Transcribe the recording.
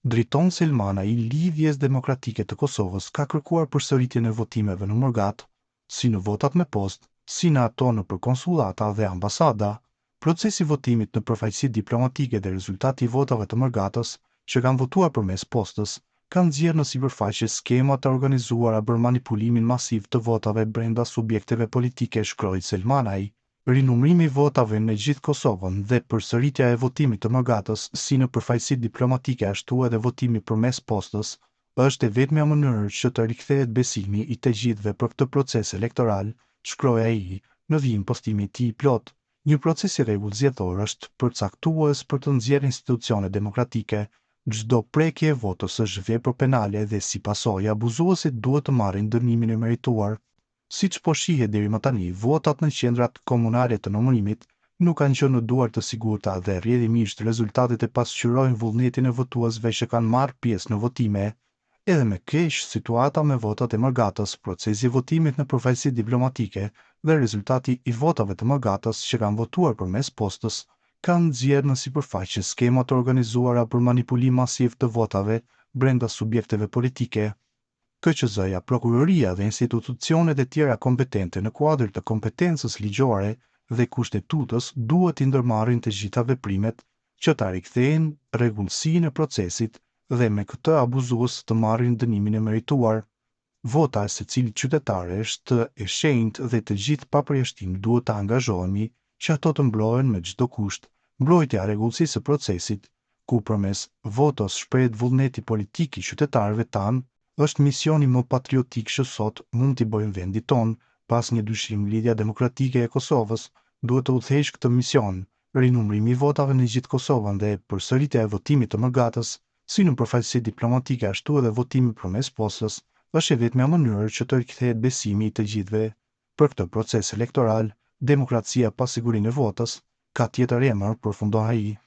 Driton Selmana i Lidhjes Demokratike të Kosovës ka kërkuar përsëritjen e votimeve në Mërgat, si në votat me post, si në ato nëpër konsullata dhe ambasada. Procesi votimit në përfaqësitë diplomatike dhe rezultati i votave të Mërgatës, që kanë votuar përmes postës, kanë nxjerrë në sipërfaqe skema të organizuara për manipulimin masiv të votave brenda subjekteve politike, shkroi Selmanaj. Rinumrimi i votave në gjithë Kosovën dhe përsëritja e votimit të Mërgatës, si në përfaqësitë diplomatike ashtu edhe votimi përmes postës, është e vetmja mënyrë që të rikthehet besimi i të gjithëve për këtë proces elektoral, shkroi ai në vijim postimi i tij plot. Një proces i rregull zgjedhor është përcaktues për të nxjerrë institucione demokratike. Çdo prekje e votës është vepër penale dhe si pasojë abuzuesit duhet të marrin dënimin e merituar. Siç po shihet deri më tani, votat në qendrat komunale të numërimit nuk kanë qenë në duar të sigurta dhe rrjedhimisht rezultatet e pasqyrojnë vullnetin e votuesve që kanë marrë pjesë në votime. Edhe me keq, situata me votat e Mërgatës, procesi i votimit në përfaqësitë diplomatike dhe rezultati i votave të Mërgatës që kanë votuar përmes postës, kanë nxjerrë në sipërfaqe skema të organizuara për manipulim masiv të votave brenda subjekteve politike. KQZ-ja, prokuroria dhe institucionet e tjera kompetente në kuadër të kompetencës ligjore dhe kushtetutës duhet i ndërmarrin të gjitha veprimet që ta rikthejnë rregullsinë e procesit dhe me këtë abuzues të marrin dënimin e merituar. Vota e secilit qytetar është e shenjtë dhe të gjithë pa përjashtim duhet të angazhohemi që ato të mbrohen me çdo kusht. Mbrojtja e rregullsisë së procesit, ku përmes votës shprehet vullneti politik i qytetarëve tanë, është misioni më patriotik që sot mund t'i bëjmë vendit ton. Pas një dyshim, Lidhja Demokratike e Kosovës duhet të udhëheqë këtë mision. Rinumrimi i votave në gjithë Kosovën dhe përsëritja e votimit të Mërgatës, si në përfaqësitë diplomatike ashtu edhe votimi përmes postës, është e vetmja mënyrë që të rikthehet besimi i të gjithëve për këtë proces elektoral. Demokracia pa sigurinë e votës ka tjetër emër, përfundon ai.